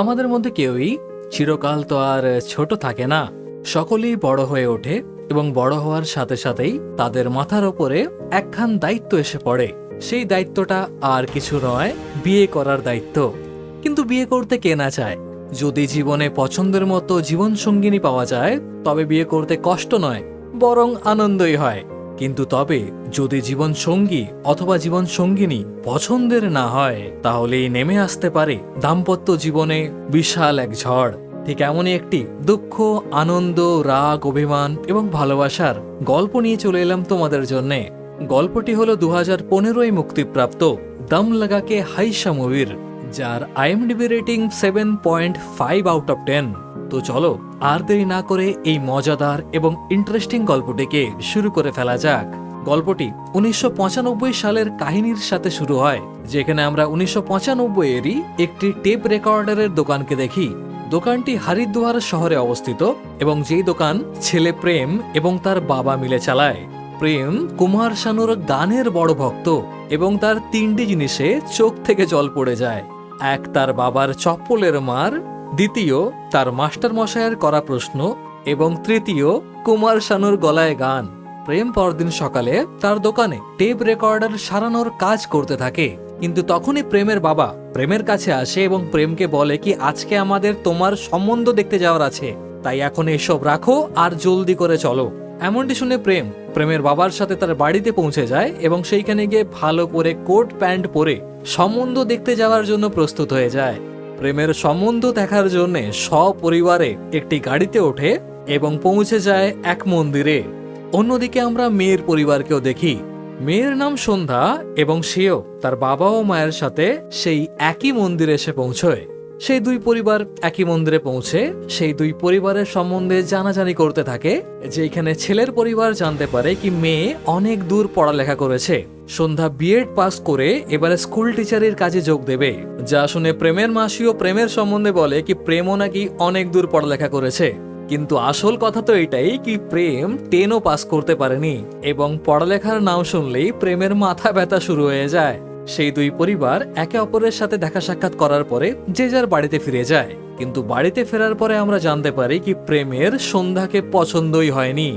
আমাদের মধ্যে কেউই চিরকাল তো আর ছোট থাকে না। সকলেই বড় হয়ে ওঠে এবং বড় হওয়ার সাথে সাথেই তাদের মাথার ওপরে একখান দায়িত্ব এসে পড়ে। সেই দায়িত্বটা আর কিছু নয়, বিয়ে করার দায়িত্ব। কিন্তু বিয়ে করতে কে না চায়? যদি জীবনে পছন্দের মতো জীবন সঙ্গিনী পাওয়া যায় তবে বিয়ে করতে কষ্ট নয়, বরং আনন্দই হয়। কিন্তু তবে যদি জীবন সঙ্গী অথবা জীবন সঙ্গিনী পছন্দের না হয় তাহলেই নেমে আসতে পারে দাম্পত্য জীবনে বিশাল এক ঝড়। ঠিক এমনই একটি দুঃখ, আনন্দ, রাগ, অভিমান এবং ভালোবাসার গল্প নিয়ে চলে এলাম তোমাদের জন্যে। গল্পটি হলো 2015 মুক্তিপ্রাপ্ত দম লাগাকে হাইশা মুভির, যার IMDb রেটিং 7.5 আউট অফ 10। তো চলো আর দেরি না করে এই মজাদার এবং ইন্টারেস্টিং গল্পটিকে শুরু করে ফেলা যাক। গল্পটি 1995 সালের কাহিনীর সাথে শুরু হয়, যেখানে আমরা 1995-এরই একটি টেপ রেকর্ডারের দোকানকে দেখি। দোকানটি হরিদ্বার শহরে অবস্থিত এবং যেই দোকান ছেলে প্রেম এবং তার বাবা মিলে চালায়। প্রেম কুমার শানুর গানের বড় ভক্ত এবং তার তিনটি জিনিসে চোখ থেকে জল পড়ে যায়। এক, তার বাবার চপ্পলের মার; দ্বিতীয়, তার মাস্টার মশাইয়ের করা প্রশ্ন; এবং তৃতীয়, কুমার শানুর গলায় গান। প্রেম পরদিন সকালে তার দোকানে টেপ রেকর্ডার সারানোর কাজ করতে থাকে, কিন্তু তখনই প্রেমের বাবা প্রেমের কাছে আসে এবং প্রেমকে বলে কি আজকে আমাদের তোমার সম্বন্ধ দেখতে যাওয়ার আছে, তাই এখন এসব রাখো আর জলদি করে চলো। এমনটি শুনে প্রেমের বাবার সাথে তার বাড়িতে পৌঁছে যায় এবং সেইখানে গিয়ে ভালো করে কোট প্যান্ট পরে সম্বন্ধ দেখতে যাওয়ার জন্য প্রস্তুত হয়ে যায়। প্রেমের সম্বন্ধ দেখার জন্য সপরিবারে একটি গাড়িতে ওঠে এবং পৌঁছে যায় এক মন্দিরে। অন্যদিকে আমরা মেয়ের পরিবারকেও দেখি। মেয়ের নাম সন্ধ্যা এবং সেও তার বাবা ও মায়ের সাথে সেই একই মন্দিরে এসে পৌঁছয়। সেই দুই পরিবার একই মন্দিরে পৌঁছে সেই দুই পরিবারের সম্বন্ধে জানাজানি করতে থাকে, যেখানে ছেলের পরিবার জানতে পারে কি মেয়ে অনেক দূর পড়ালেখা করেছে। সন্ধ্যা বিএড পাস করে এবারে স্কুল টিচারের কাজে যোগ দেবে, যা শুনে প্রেমের মাসিও প্রেমের সম্বন্ধে বলে কি প্রেমও নাকি অনেক দূর পড়ালেখা করেছে। কিন্তু আসল কথা তো এটাই কি প্রেম 10ও পাস করতে পারেনি এবং পড়ালেখার নাম শুনলেই প্রেমের মাথা ব্যথা শুরু হয়ে যায়। সেই দুই পরিবার একে অপরের সাথে দেখা সাক্ষাৎ করার পরে যে যার বাড়িতে ফিরে যায়, কিন্তু বাড়িতে ফেরার পরে আমরা জানতে পারি কি প্রেমের সন্ধ্যাকে পছন্দই হয়নি।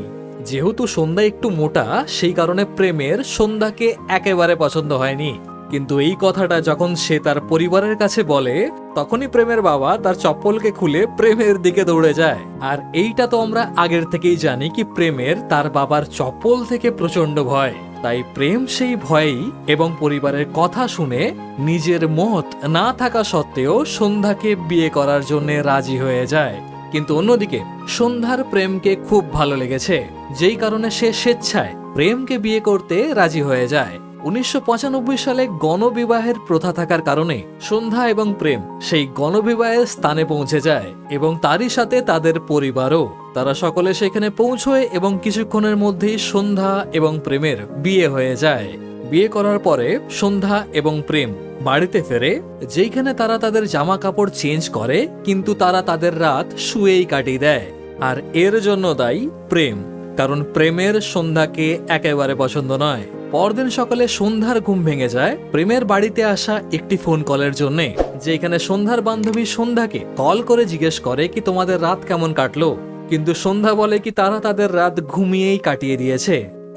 যেহেতু সন্ধ্যা একটু মোটা, সেই কারণে প্রেমের সন্ধ্যাকে একেবারে পছন্দ হয়নি। কিন্তু এই কথাটা যখন সে তার পরিবারের কাছে বলে তখনই প্রেমের বাবা তার চপ্পলকে খুলে প্রেমের দিকে দৌড়ে যায়। আর এইটা তো আমরা আগের থেকেই জানি কি প্রেমের তার বাবার চপ্পল থেকে প্রচন্ড ভয়, তাই প্রেম সেই ভয়েই এবং পরিবারের কথা শুনে নিজের মত না থাকা সত্ত্বেও সন্ধ্যাকে বিয়ে করার জন্য রাজি হয়ে যায়। কিন্তু অন্যদিকে সন্ধ্যার প্রেমকে খুব ভালো লেগেছে, যেই কারণে সে স্বেচ্ছায় প্রেমকে বিয়ে করতে রাজি হয়ে যায়। 1995 সালে গণবিবাহের প্রথা থাকার কারণে সন্ধ্যা এবং প্রেম সেই গণবিবাহের স্থানে পৌঁছে যায় এবং তারই সাথে তাদের পরিবারও। তারা সকলে সেখানে পৌঁছয় এবং কিছুক্ষণের মধ্যেই সন্ধ্যা এবং প্রেমের বিয়ে হয়ে যায়। বিয়ে করার পরে সন্ধ্যা এবং প্রেম বাড়িতে ফেরে, যেখানে তারা তাদের জামা কাপড় চেঞ্জ করে, কিন্তু তারা তাদের রাত শুয়েই কাটিয়ে দেয়। আর এর জন্য দায়ী প্রেম, কারণ প্রেমের সন্ধ্যাকে একেবারে পছন্দ নয়। পরদিন সকালে সন্ধ্যার ঘুম ভেঙে যায় প্রেমের বাড়িতে আসা একটি ফোন কলের জন্য, যেখানে সন্ধ্যার বান্ধবী সন্ধ্যাকে কল করে জিজ্ঞেস করে কি তোমাদের রাত কেমন কাটলো, কিন্তু সন্ধ্যা বলে কি তারা তাদের রাত ঘুমিয়েই কাটিয়ে দিয়েছে।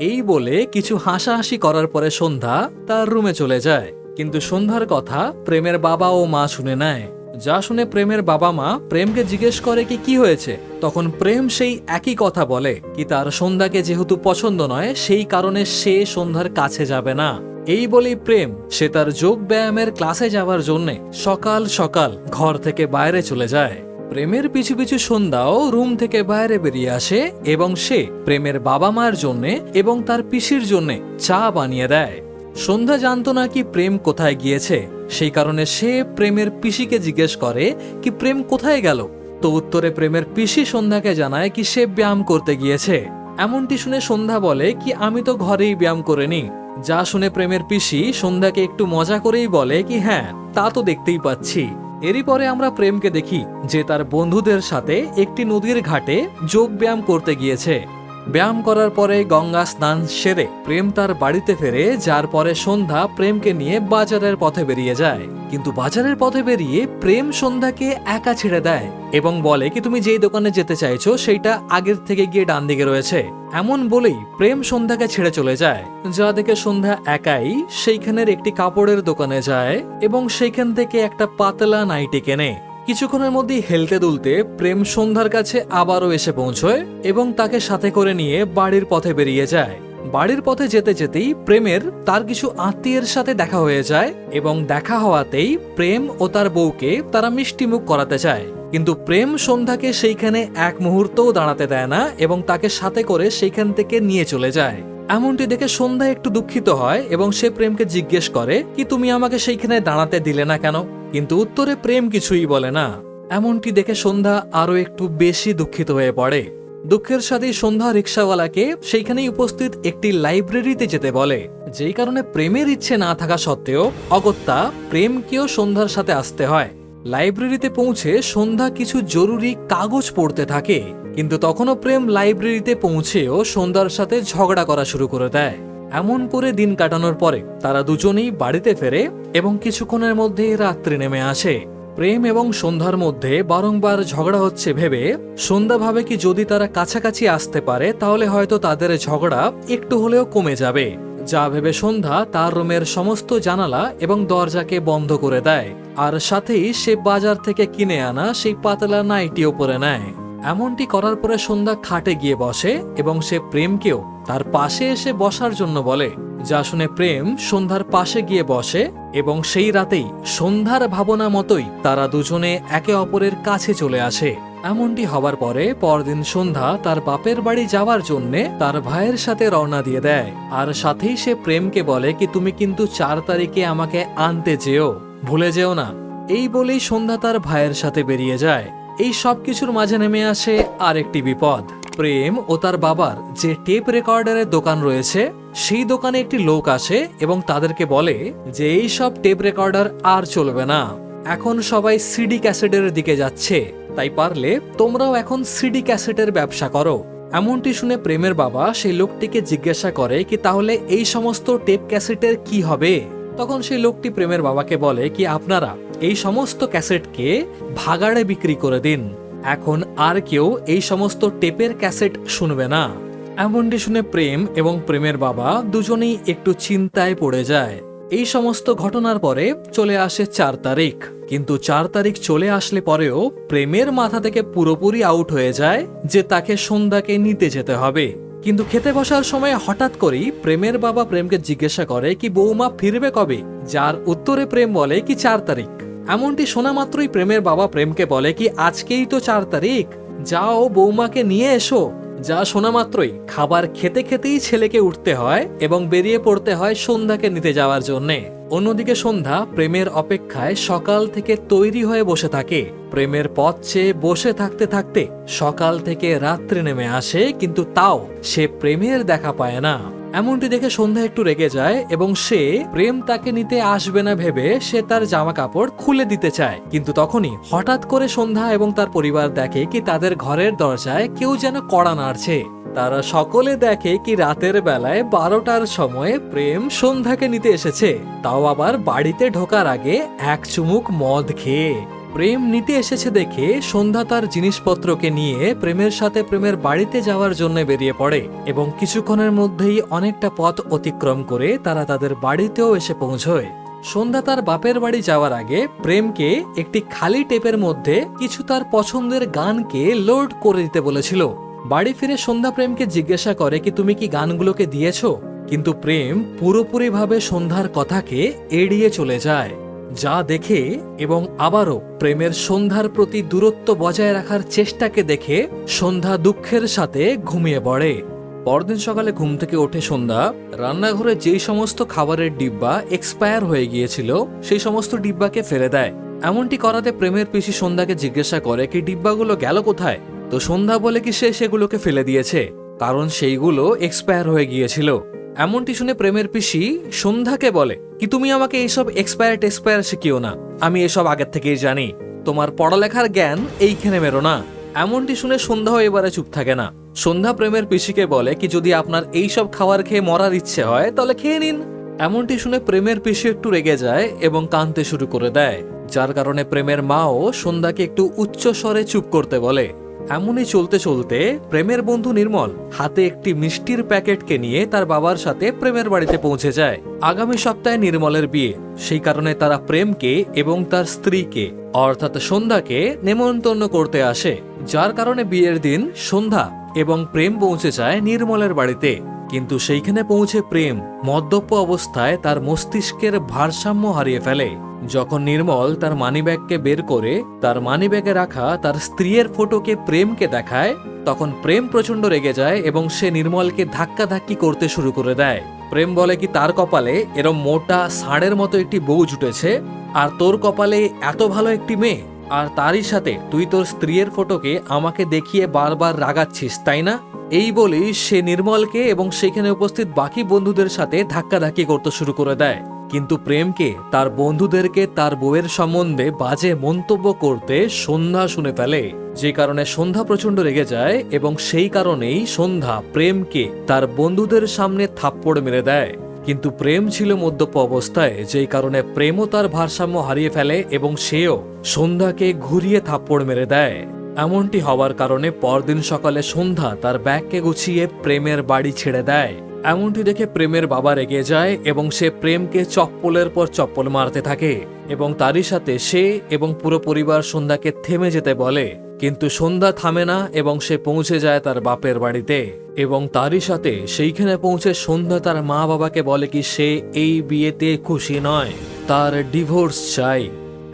এই বলে কিছু হাসাহাসি করার পরে সন্ধ্যা তার রুমে চলে যায়, কিন্তু সন্ধ্যার কথা প্রেমের বাবা ও মা শুনে নেয়। যা শুনে প্রেমের বাবা মা প্রেমকে জিজ্ঞেস করে কি কি হয়েছে, তখন প্রেম সেই একই কথা বলে কি তার সন্ধ্যাকে যেহেতু পছন্দ নয় সেই কারণে সে সন্ধ্যার কাছে যাবে না। এই বলেই প্রেম সে তার যোগ ব্যায়ামের ক্লাসে যাওয়ার জন্য সকাল সকাল ঘর থেকে বাইরে চলে যায়। প্রেমের পিছু পিছু সন্ধ্যাও রুম থেকে বাইরে বেরিয়ে আসে এবং সে প্রেমের বাবা মায়ের জন্য এবং তার পিসির জন্য চা বানিয়ে দেয়। সন্ধ্যা জানতো না কি প্রেম কোথায় গিয়েছে, সেই কারণে সে প্রেমের পিসিকে জিজ্ঞেস করে কি প্রেম কোথায় গেল। তো উত্তরে প্রেমের পিসি সন্ধ্যাকে জানায় কি সে ব্যায়াম করতে গিয়েছে। এমনটি শুনে সন্ধ্যা বলে কি আমি তো ঘরেই ব্যায়াম করে নি। যা শুনে প্রেমের পিসি সন্ধ্যাকে একটু মজা করেই বলে কি হ্যাঁ তা তো দেখতেই পাচ্ছি। এরই পরে আমরা প্রেমকে দেখি যে তার বন্ধুদের সাথে একটি নদীর ঘাটে যোগ ব্যায়াম করতে গিয়েছে। ব্যায়াম করার পরে গঙ্গা স্নান সেরে প্রেম তার বাড়িতে ফেরে, যার পরে সন্ধ্যা প্রেমকে নিয়ে বাজারের পথে বেরিয়ে যায়। কিন্তু বাজারের পথে বেরিয়ে প্রেম সন্ধ্যাকে একা ছেড়ে দেয় এবং বলে কি তুমি যেই দোকানে যেতে চাইছো সেইটা আগের থেকে গিয়ে ডান দিকে রয়েছে। এমন বলেই প্রেম সন্ধ্যাকে ছেড়ে চলে যায়। যা দেখে সন্ধ্যা একাই সেইখানের একটি কাপড়ের দোকানে যায় এবং সেইখান থেকে একটা পাতলা নাইটি কেনে। কিছুক্ষণের মধ্যেই হেলতে দুলতে প্রেম সন্ধ্যার কাছে আবারও এসে পৌঁছয় এবং তাকে সাথে করে নিয়ে বাড়ির পথে বেরিয়ে যায়। বাড়ির পথে যেতে যেতেই প্রেমের তার কিছু আত্মীয়ের সাথে দেখা হয়ে যায় এবং দেখা হওয়াতেই প্রেম ও তার বউকে তারা মিষ্টিমুখ করাতে চায়। কিন্তু প্রেম সন্ধ্যাকে সেইখানে এক মুহূর্তও দাঁড়াতে দেয় না এবং তাকে সাথে করে সেইখান থেকে নিয়ে চলে যায়। এমনটি দেখে সন্ধ্যা একটু দুঃখিত হয় এবং সে প্রেমকে জিজ্ঞেস করে কি তুমি আমাকে সেইখানে দাঁড়াতে দিলে না কেন? কিন্তু উত্তরে প্রেম কিছুই বলে না। এমনটি দেখে সন্ধ্যা আরো একটু বেশি দুঃখিত হয়ে পড়ে। দুঃখের সাথেই সন্ধ্যা রিক্সাওয়ালাকে সেইখানেই উপস্থিত একটি লাইব্রেরিতে যেতে বলে, যেই কারণে প্রেমের ইচ্ছে না থাকা সত্ত্বেও অগত্যা প্রেমকেও সন্ধ্যার সাথে আসতে হয়। লাইব্রেরিতে পৌঁছে সন্ধ্যা কিছু জরুরি কাগজ পড়তে থাকে, কিন্তু তখনও প্রেম লাইব্রেরিতে পৌঁছেও সন্ধ্যার সাথে ঝগড়া করা শুরু করে দেয়। এমন করে দিন কাটানোর পরে তারা দুজনেই বাড়িতে ফেরে এবং কিছুক্ষণের মধ্যেই রাত্রি নেমে আসে। প্রেম এবং সন্ধ্যার মধ্যে বারংবার ঝগড়া হচ্ছে ভেবে সন্ধ্যা ভাবে কি যদি তারা কাছাকাছি আসতে পারে তাহলে হয়তো তাদের ঝগড়া একটু হলেও কমে যাবে। যা ভেবে সন্ধ্যা তার রুমের সমস্ত জানালা এবং দরজাকে বন্ধ করে দেয়, আর সাথেই সে বাজার থেকে কিনে আনা সেই পাতলা নাইটিও পরে নেয়। এমনটি করার পরে সন্ধ্যা খাটে গিয়ে বসে এবং সে প্রেমকেও তার পাশে এসে বসার জন্য বলে। যা শুনে প্রেম সন্ধ্যার পাশে গিয়ে বসে এবং সেই রাতেই সন্ধ্যার ভাবনা মতোই তারা দুজনে একে অপরের কাছে চলে আসে। এমনটি হবার পরে পরদিন সন্ধ্যা তার বাপের বাড়ি যাওয়ার জন্যে তার ভাইয়ের সাথে রওনা দিয়ে দেয়, আর সাথেই সে প্রেমকে বলে কি তুমি কিন্তু 4 তারিখে আমাকে আনতে যেও, ভুলে যেও না। এই বলেই সন্ধ্যা তার ভাইয়ের সাথে বেরিয়ে যায়। এই সব কিছুর মাঝে নেমে আসে আর একটি বিপদ। প্রেম ও তার বাবার যে টেপ রেকর্ডারের দোকান রয়েছে সেই দোকানে একটি লোক আসে এবং তাদেরকে বলে যে এই সব টেপ রেকর্ডার আর চলবে না, এখন সবাই সিডি ক্যাসেটের দিকে যাচ্ছে, তাই পারলে তোমরাও এখন সিডি ক্যাসেটের ব্যবসা করো। এমনটি শুনে প্রেমের বাবা সেই লোকটিকে জিজ্ঞাসা করে কি তাহলে এই সমস্ত টেপ ক্যাসেটের কি হবে? তখন সেই লোকটি প্রেমের বাবাকে বলে কি আপনারা এই সমস্ত ক্যাসেটকে ভাগাড়ে বিক্রি করে দিন, এখন আর কেউ এই সমস্ত টেপের ক্যাসেট শুনবে না। এমনটি শুনে প্রেম এবং প্রেমের বাবা দুজনেই একটু চিন্তায় পড়ে যায়। এই সমস্ত ঘটনার পরে চলে আসে 4 তারিখ, কিন্তু 4 তারিখ চলে আসলে পরেও প্রেমের মাথা থেকে পুরোপুরি আউট হয়ে যায় যে তাকে সন্ধ্যাকে নিতে যেতে হবে। কিন্তু খেতে বসার সময় হঠাৎ করেই প্রেমের বাবা প্রেমকে জিজ্ঞাসা করে কি বৌমা ফিরবে কবে? যার উত্তরে প্রেম বলে কি 4 তারিখ। এমনটি শোনা মাত্রই প্রেমের বাবা প্রেমকে বলে কি আজকেই তো 4 তারিখ, যাও বৌমাকে নিয়ে এসো। যা শোনা মাত্রই খাবার খেতে খেতেই ছেলেকে উঠতে হয় এবং বেরিয়ে পড়তে হয় সন্ধ্যাকে নিতে যাওয়ার জন্যে। অন্যদিকে সন্ধ্যা প্রেমের অপেক্ষায় সকাল থেকে তৈরি হয়ে বসে থাকে। প্রেমের পথ চেয়ে বসে থাকতে থাকতে সকাল থেকে রাত্রি নেমে আসে, কিন্তু তাও সে প্রেমের দেখা পায় না। এমনটি দেখে সন্ধ্যা একটু রেগে যায় এবং সে প্রেম তাকে নিতে আসবে না ভেবে সে তার জামা কাপড় খুলে দিতে চায়। কিন্তু তখনই হঠাৎ করে সন্ধ্যা এবং তার পরিবার দেখে কি তাদের ঘরের দরজায় কেউ যেন কড়া নাড়ছে। তারা সকলে দেখে কি রাতের বেলায় 12টার সময় প্রেম সন্ধ্যাকে নিতে এসেছে, তাও আবার বাড়িতে ঢোকার আগে এক চুমুক মদ খেয়ে। প্রেম নিতে এসেছে দেখে সন্ধ্যা তার জিনিসপত্রকে নিয়ে প্রেমের সাথে প্রেমের বাড়িতে যাওয়ার জন্য বেরিয়ে পড়ে এবং কিছুক্ষণের মধ্যেই অনেকটা পথ অতিক্রম করে তারা তাদের বাড়িতেও এসে পৌঁছয়। সন্ধ্যা তার বাপের বাড়ি যাওয়ার আগে প্রেমকে একটি খালি টেপের মধ্যে কিছু তার পছন্দের গানকে লোড করে দিতে বলেছিল। বাড়ি ফিরে সন্ধ্যা প্রেমকে জিজ্ঞাসা করে কি তুমি কি গানগুলোকে দিয়েছো? কিন্তু প্রেম পুরোপুরিভাবে সন্ধ্যার কথাকে এড়িয়ে চলে যায়। যা দেখে এবং আবারও প্রেমের সন্ধ্যার প্রতি দূরত্ব বজায় রাখার চেষ্টাকে দেখে সন্ধ্যা দুঃখের সাথে ঘুমিয়ে পড়ে। পরদিন সকালে ঘুম থেকে ওঠে সন্ধ্যা রান্নাঘরে যেই সমস্ত খাবারের ডিব্বা এক্সপায়ার হয়ে গিয়েছিল সেই সমস্ত ডিব্বাকে ফেলে দেয়। এমনটি করাতে প্রেমের পিসি সন্ধ্যাকে জিজ্ঞাসা করে কি ডিব্বাগুলো গেল কোথায়? তো সন্ধ্যা বলে কি সে সেগুলোকে ফেলে দিয়েছে, কারণ সেইগুলো এক্সপায়ার হয়ে গিয়েছিল। এমনটি শুনে প্রেমের পিসি সন্ধ্যাকে বলে কি তুমি আমাকে এইসব এক্সপায়ার শিখিও না, আমি এসব আগের থেকেই জানি, তোমার পড়ালেখার জ্ঞান এইখানে মেরো না। এমনটি শুনে সন্ধ্যাও এবারে চুপ থাকে না সন্ধ্যা প্রেমের পিসিকে বলে কি যদি আপনার এইসব খাবার খেয়ে মরার ইচ্ছে হয় তাহলে খেয়ে নিন। এমনটি শুনে প্রেমের পিসি একটু রেগে যায় এবং কাঁদতে শুরু করে দেয়, যার কারণে প্রেমের মাও সন্ধ্যাকে একটু উচ্চ স্বরে চুপ করতে বলে। এমনই চলতে চলতে প্রেমের বন্ধু নির্মল হাতে একটি মিষ্টির প্যাকেটকে নিয়ে তার বাবার সাথে প্রেমের বাড়িতে পৌঁছে যায়। আগামী সপ্তাহে নির্মলের বিয়ে, সেই কারণে তারা প্রেমকে এবং তার স্ত্রীকে অর্থাৎ সন্ধ্যাকে নেমন্তন্ন করতে আসে, যার কারণে বিয়ের দিন সন্ধ্যা এবং প্রেম পৌঁছে যায় নির্মলের বাড়িতে। কিন্তু সেইখানে পৌঁছে প্রেম মদ্যপ অবস্থায় তার মস্তিষ্কের ভারসাম্য হারিয়ে ফেলে। যখন নির্মল তার মানিব্যাগকে বের করে তার মানিব্যাগে রাখা তার স্ত্রীর ফটোকে প্রেমকে দেখায়, তখন প্রেম প্রচন্ড রেগে যায় এবং সে নির্মলকে ধাক্কাধাক্কি করতে শুরু করে দেয়। প্রেম বলে কি তার কপালে এরম মোটা ষাঁড়ের মতো একটি বউ জুটেছে, আর তোর কপালে এত ভালো একটি মেয়ে, আর তারই সাথে তুই তোর স্ত্রীর ফটোকে আমাকে দেখিয়ে বারবার রাগাচ্ছিস, তাই না? এই বলেই সে নির্মলকে এবং সেখানে উপস্থিত বাকি বন্ধুদের সাথে ধাক্কাধাক্কি করতে শুরু করে দেয়। কিন্তু প্রেমকে তার বন্ধুদেরকে তার বউয়ের সম্বন্ধে বাজে মন্তব্য করতে সন্ধ্যা শুনে ফেলে, যে কারণে সন্ধ্যা প্রচন্ড রেগে যায় এবং সেই কারণেই সন্ধ্যা প্রেমকে তার বন্ধুদের সামনে থাপ্পড় মেরে দেয়। কিন্তু প্রেম ছিল মদ্যপ অবস্থায়, যেই কারণে প্রেমও তার ভারসাম্য হারিয়ে ফেলে এবং সেও সন্ধ্যাকে ঘুরিয়ে থাপ্পড় মেরে দেয়। এমনটি হওয়ার কারণে পরদিন সকালে সন্ধ্যা তার ব্যাগকে গুছিয়ে প্রেমের বাড়ি ছেড়ে দেয়। এমনটি দেখে প্রেমের বাবা রেগে যায় এবং সে প্রেমকে চপ্পলের পর চপ্পল মারতে থাকে এবং তারই সাথে সে এবং পুরো পরিবার সন্ধ্যাকে থেমে যেতে বলে। কিন্তু সন্ধ্যা থামে না এবং সে পৌঁছে যায় তার বাপের বাড়িতে এবং তারই সাথে সেইখানে পৌঁছে সন্ধ্যা তার মা বাবাকে বলে কি সে এই বিয়েতে খুশি নয়, তার ডিভোর্স চাই।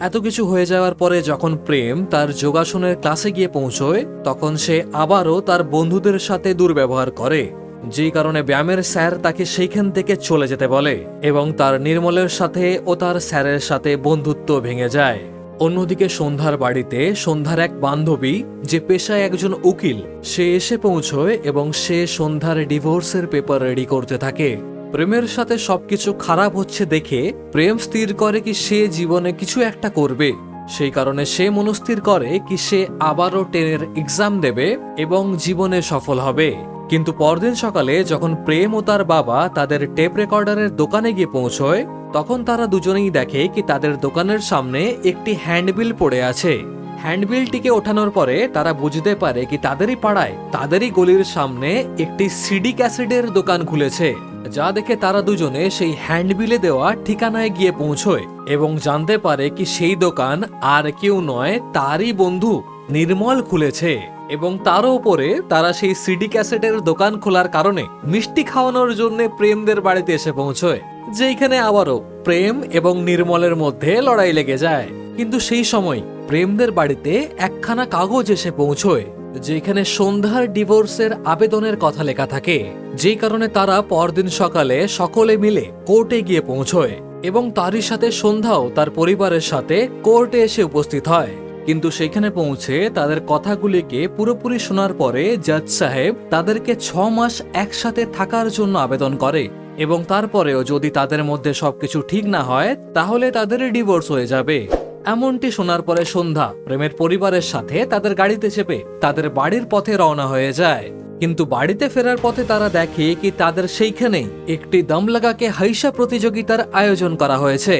এত কিছু হয়ে যাওয়ার পরে যখন প্রেম তার যোগাসনের ক্লাসে গিয়ে পৌঁছয়, তখন সে আবারও তার বন্ধুদের সাথে দুর্ব্যবহার করে, যেই কারণে ব্যায়ামের স্যার তাকে সেইখান থেকে চলে যেতে বলে এবং তার নির্মলের সাথে ও তার স্যারের সাথে বন্ধুত্ব ভেঙে যায়। অন্যদিকে সন্ধ্যার বাড়িতে সন্ধ্যার এক বান্ধবী, যে পেশায় একজন উকিল, সে এসে পৌঁছয় এবং সে সন্ধ্যার ডিভোর্সের পেপার রেডি করতে থাকে। প্রেমের সাথে সবকিছু খারাপ হচ্ছে দেখে প্রেম স্থির করে কি সে জীবনে কিছু একটা করবে, সেই কারণে সে মনস্থির করে কি সে আবারও 10-এর এক্সাম দেবে এবং জীবনে সফল হবে। কিন্তু পরদিন সকালে যখন প্রেম ও তার বাবা তাদের টেপ রেকর্ডারের দোকানে গিয়ে পৌঁছয়, তখন তারা দুজনেই দেখে কি তাদের দোকানের সামনে একটি হ্যান্ডবিল পড়ে আছে। হ্যান্ডবিলটিকে ওঠানোর পরে তারা বুঝতে পারে কি তাদেরই পাড়ায় তাদেরই গলির সামনে একটি সিডিক অ্যাসিডের দোকান খুলেছে, যা দেখে তারা দুজনে সেই হ্যান্ডবিলে দেওয়া ঠিকানায় গিয়ে পৌঁছয় এবং জানতে পারে কি সেই দোকান আর কেউ নয়, তারই বন্ধু নির্মল খুলেছে। এবং তারও উপরে তারা সেই সিডিক অ্যাসিডের দোকান খোলার কারণে মিষ্টি খাওয়ানোর জন্য প্রেমদের বাড়িতে এসে পৌঁছয়, যেখানে আবারও প্রেম এবং নির্মলের মধ্যে লড়াই লেগে যায়। কিন্তু সেই সময় প্রেমদের বাড়িতে একখানা কাগজ এসে পৌঁছয়, যেখানে সন্ধ্যার ডিভোর্সের আবেদনের কথা লেখা থাকে, যেই কারণে তারা পরদিন সকালে সকলে মিলে কোর্টে গিয়ে পৌঁছয় এবং তারই সাথে সন্ধ্যাও তার পরিবারের সাথে কোর্টে এসে উপস্থিত হয়। কিন্তু সেখানে পৌঁছে তাদের কথাগুলিকে পুরোপুরি শোনার পরে জাজ সাহেব তাদেরকে 6 মাস একসাথে থাকার জন্য আবেদন করে এবং তারপরেও যদি তাদের মধ্যে সবকিছু ঠিক না হয় তাহলে তাদের ডিভোর্স হয়ে যাবে। এমনটি শোনার পরে সন্ধ্যা প্রেমের পরিবারের সাথে তাদের গাড়িতে চেপে তাদের বাড়ির পথে রওনা হয়ে যায়। কিন্তু বাড়িতে ফেরার পথে তারা দেখে কি তাদের সেইখানেই একটি দমলাগাকে হাইসা প্রতিযোগিতার আয়োজন করা হয়েছে,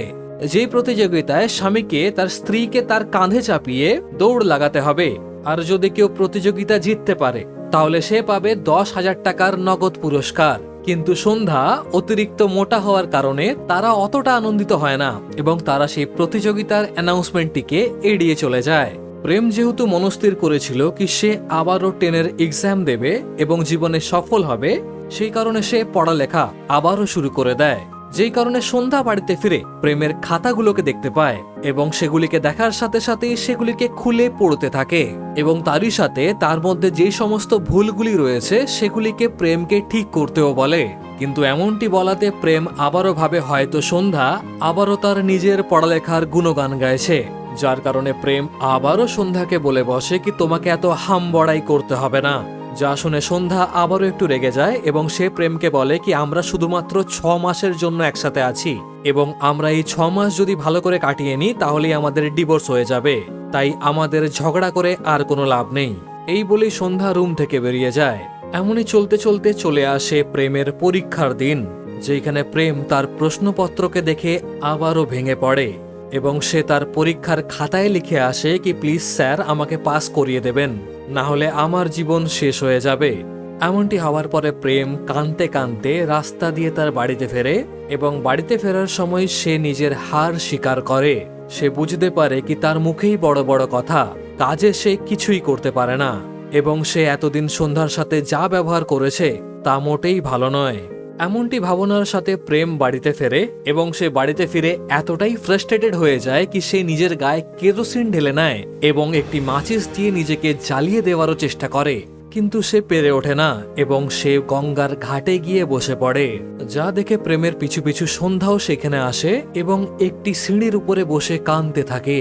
যে প্রতিযোগিতায় স্বামীকে তার স্ত্রীকে তার কাঁধে চাপিয়ে দৌড় লাগাতে হবে, আর যদি কেউ প্রতিযোগিতা জিততে পারে তাহলে সে পাবে 10,000 টাকার নগদ পুরস্কার। কিন্তু সন্ধ্যা অতিরিক্ত মোটা হওয়ার কারণে তারা অতটা আনন্দিত হয় না এবং তারা সেই প্রতিযোগিতার অ্যানাউন্সমেন্টটিকে এড়িয়ে চলে যায়। প্রেম যেহেতু মনস্থির করেছিল কি সে আবারও 10-এর এক্সাম দেবে এবং জীবনে সফল হবে, সেই কারণে সে পড়ালেখা আবারও শুরু করে দেয়, যেই কারণে সন্ধ্যা বাড়িতে ফিরে প্রেমের খাতাগুলোকে দেখতে পায় এবং সেগুলিকে দেখার সাথে সাথেই সেগুলিকে খুলে পড়তে থাকে এবং তারই সাথে তার মধ্যে যে সমস্ত ভুলগুলি রয়েছে সেগুলিকে প্রেমকে ঠিক করতেও বলে। কিন্তু এমনটি বলাতে প্রেম আবারও ভাবে হয়তো সন্ধ্যা আবারও তার নিজের পড়ালেখার গুণগান গাইছে, যার কারণে প্রেম আবারও সন্ধ্যাকে বলে বসে কি তোমাকে এত হামবড়াই করতে হবে না। যা শুনে সন্ধ্যা আবারও একটু রেগে যায় এবং সে প্রেমকে বলে কি আমরা শুধুমাত্র 6 মাসের জন্য একসাথে আছি এবং আমরা এই 6 মাস যদি ভালো করে কাটিয়ে নিই তাহলেই আমাদের ডিভোর্স হয়ে যাবে, তাই আমাদের ঝগড়া করে আর কোনো লাভ নেই। এই বলেই সন্ধ্যা রুম থেকে বেরিয়ে যায়। এমনই চলতে চলতে চলে আসে প্রেমের পরীক্ষার দিন, যেখানে প্রেম তার প্রশ্নপত্রকে দেখে আবারও ভেঙে পড়ে এবং সে তার পরীক্ষার খাতায় লিখে আসে কি প্লিজ স্যার আমাকে পাস করিয়ে দেবেন, না হলে আমার জীবন শেষ হয়ে যাবে। এমনটি হওয়ার পরে প্রেম কাঁদতে কাঁদতে রাস্তা দিয়ে তার বাড়িতে ফেরে এবং বাড়িতে ফেরার সময় সে নিজের হার স্বীকার করে। সে বুঝতে পারে কি তার মুখেই বড় বড় কথা, কাজে সে কিছুই করতে পারে না এবং সে এতদিন সন্ধ্যার সাথে যা ব্যবহার করেছে তা মোটেই ভালো নয়। এমনটি ভাবনার সাথে প্রেম বাড়িতে ফেরে এবং সে বাড়িতে ফিরে এতটাই ফ্রাস্ট্রেটেড হয়ে যায় কি সে নিজের গায়ে কেরোসিন ঢেলে নেয় এবং একটি মাচিস দিয়ে নিজেকে জ্বালিয়ে দেওয়ারও চেষ্টা করে, কিন্তু সে পেরে ওঠে না এবং সে গঙ্গার ঘাটে গিয়ে বসে পড়ে। যা দেখে প্রেমের পিছু পিছু সন্ধ্যাও সেখানে আসে এবং একটি সিঁড়ির উপরে বসে কাঁদতে থাকে।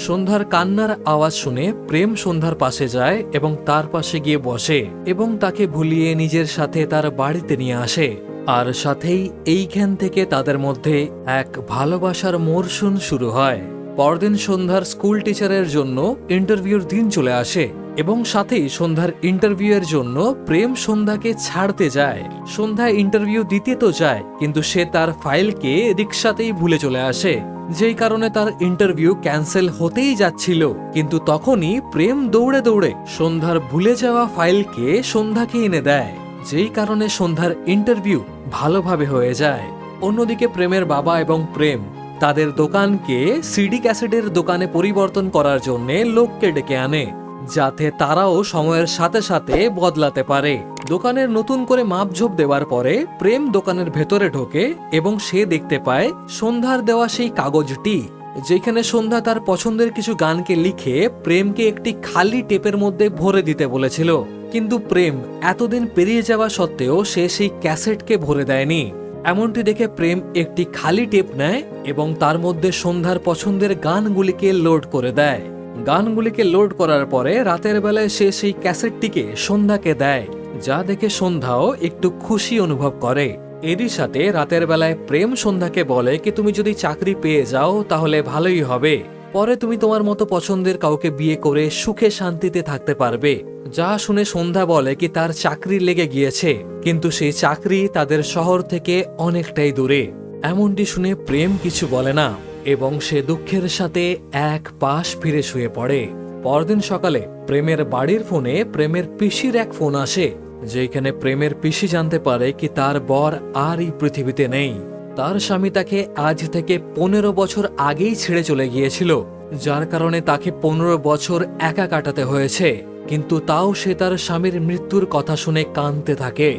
সন্ধ্যার কান্নার আওয়াজ শুনে প্রেম সন্ধ্যার পাশে যায় এবং তার পাশে গিয়ে বসে এবং তাকে ভুলিয়ে নিজের সাথে তার বাড়িতে নিয়ে আসে। আর সাথেই এইখান থেকে তাদের মধ্যে এক ভালোবাসার মরশুম শুরু হয়। পরদিন সন্ধ্যার স্কুল টিচারের জন্য ইন্টারভিউর দিন চলে আসে এবং সাথেই সন্ধ্যার ইন্টারভিউয়ের জন্য প্রেম সন্ধ্যাকে ছাড়তে যায়। সন্ধ্যা ইন্টারভিউ দিতে তো যায়, কিন্তু সে তার ফাইলকে রিক্সাতেই ভুলে চলে আসে, যেই কারণে তার ইন্টারভিউ ক্যান্সেল হতেই যাচ্ছিল। কিন্তু তখনই প্রেম দৌড়ে দৌড়ে সন্ধ্যার ভুলে যাওয়া ফাইলকে সন্ধ্যাকে এনে দেয়, যেই কারণে সন্ধ্যার ইন্টারভিউ ভালোভাবে হয়ে যায়। অন্যদিকে প্রেমের বাবা এবং প্রেম তাদের দোকানকে সিডি ক্যাসেটের দোকানে পরিবর্তন করার জন্য লোককে ডেকে আনে, যাতে তারাও সময়ের সাথে সাথে বদলাতে পারে। দোকানের নতুন করে মাপঝোপ দেওয়ার পরে প্রেম দোকানের ভেতরে ঢোকে এবং সে দেখতে পায় সন্ধ্যার দেওয়া সেই কাগজটি, যেখানে সন্ধ্যা তার পছন্দের কিছু গানকে লিখে প্রেমকে একটি খালি টেপের মধ্যে ভরে দিতে বলেছিল। কিন্তু প্রেম এতদিন পেরিয়ে যাওয়া সত্ত্বেও সে সেই ক্যাসেটকে ভরে দেয়নি। এমনটি দেখে প্রেম একটি খালি টেপ নেয় এবং তার মধ্যে সন্ধ্যার পছন্দের গানগুলিকে লোড করে দেয়। গানগুলিকে লোড করার পরে রাতের বেলায় সে সেই ক্যাসেটটিকে সন্ধ্যাকে দেয়, যা দেখে সন্ধ্যাও একটু খুশি অনুভব করে। এরই সাথে রাতের বেলায় প্রেম সন্ধ্যাকে বলে কি তুমি যদি চাকরি পেয়ে যাও তাহলে ভালোই হবে, পরে তুমি তোমার মতো পছন্দের কাউকে বিয়ে করে সুখে শান্তিতে থাকতে পারবে। যা শুনে সন্ধ্যা বলে কি তার চাকরি লেগে গিয়েছে, কিন্তু সেই চাকরি তাদের শহর থেকে অনেকটাই দূরে। এমনটি শুনে প্রেম কিছু বলে না এবং সে দুঃখের সাথে এক পাশ ফিরে শুয়ে পড়ে। পরদিন সকালে প্রেমের বাড়ির ফোনে প্রেমের পিসির এক ফোন আসে, যেখানে প্রেমের পিসি জানতে পারে কি তার বর আর এই পৃথিবীতে নেই। তার স্বামী তাকে আজ থেকে 15 বছর আগেই ছেড়ে চলে গিয়েছিল, যার কারণে তাকে 15 বছর একা কাটাতে হয়েছে। কিন্তু তাও সে তার স্বামীর মৃত্যুর কথা শুনে কাঁদতে থাকে,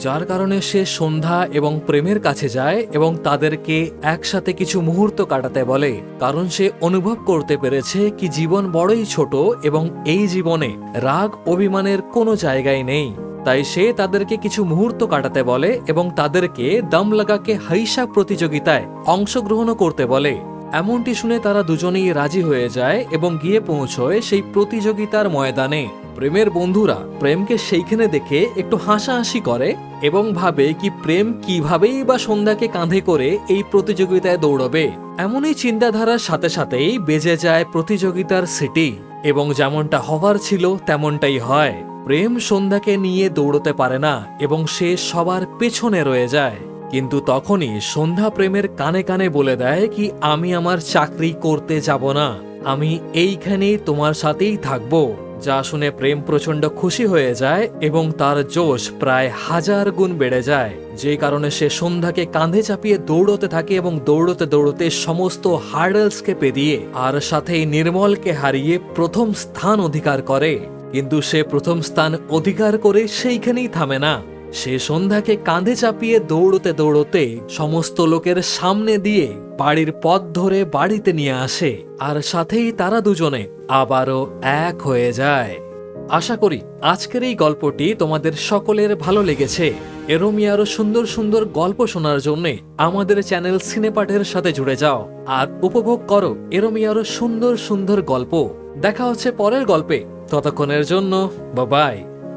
যার কারণে সে সন্ধ্যা এবং প্রেমের কাছে যায় এবং তাদেরকে একসাথে কিছু মুহূর্ত কাটাতে বলে, কারণ সে অনুভব করতে পেরেছে কি জীবন বড়ই ছোট এবং এই জীবনে রাগ অভিমানের কোনো জায়গায় নেই। তাই সে তাদেরকে কিছু মুহূর্ত কাটাতে বলে এবং তাদেরকে দম লাগাকে হাইসা প্রতিযোগিতায় অংশগ্রহণও করতে বলে। এমনটি শুনে তারা দুজনেই রাজি হয়ে যায় এবং গিয়ে পৌঁছয় সেই প্রতিযোগিতার ময়দানে। প্রেমের বন্ধুরা প্রেমকে সেইখানে দেখে একটু হাসাহাসি করে এবং ভাবে কি প্রেম কিভাবেই বা সন্ধ্যাকে কাঁধে করে এই প্রতিযোগিতায় দৌড়বে। এমনই চিন্তাধারার সাথে সাথেই বেজে যায় প্রতিযোগিতার সিটি এবং যেমনটা হওয়ার ছিল তেমনটাই হয়। প্রেম সন্ধ্যাকে নিয়ে দৌড়তে পারে না এবং সে সবার পেছনে রয়ে যায়। কিন্তু তখনই সন্ধ্যা প্রেমের কানে কানে বলে দেয় কি আমি আমার চাকরি করতে যাব না, আমি এইখানেই তোমার সাথেই থাকবো। যা শুনে প্রেম প্রচন্ড খুশি হয়ে যায় এবং তার জোশ প্রায় 1000 গুণ বেড়ে যায়, যে কারণে সে সন্ধ্যাকে কাঁধে চাপিয়ে দৌড়তে থাকে এবং দৌড়তে দৌড়তে সমস্ত হার্ডেলসকে পেরিয়ে আর সাথেই নির্মলকে হারিয়ে প্রথম স্থান অধিকার করে। কিন্তু সে প্রথম স্থান অধিকার করে সেইখানেই থামে না, সে সন্ধ্যাকে কাঁধে চাপিয়ে দৌড়তে দৌড়তে সমস্ত লোকের সামনে দিয়ে বাড়ির পথ ধরে বাড়িতে নিয়ে আসে আর সাথেই তারা দুজনে আবারও এক হয়ে যায়। আশা করি আজকের এই গল্পটি তোমাদের সকলের ভালো লেগেছে। এরমই আরো সুন্দর সুন্দর গল্প শোনার জন্য আমাদের চ্যানেল সিনেপাঠের সাথে জুড়ে যাও আর উপভোগ করো এরমই আরো সুন্দর সুন্দর গল্প। দেখা হচ্ছে পরের গল্পে, ততক্ষণের জন্য বাই বাই।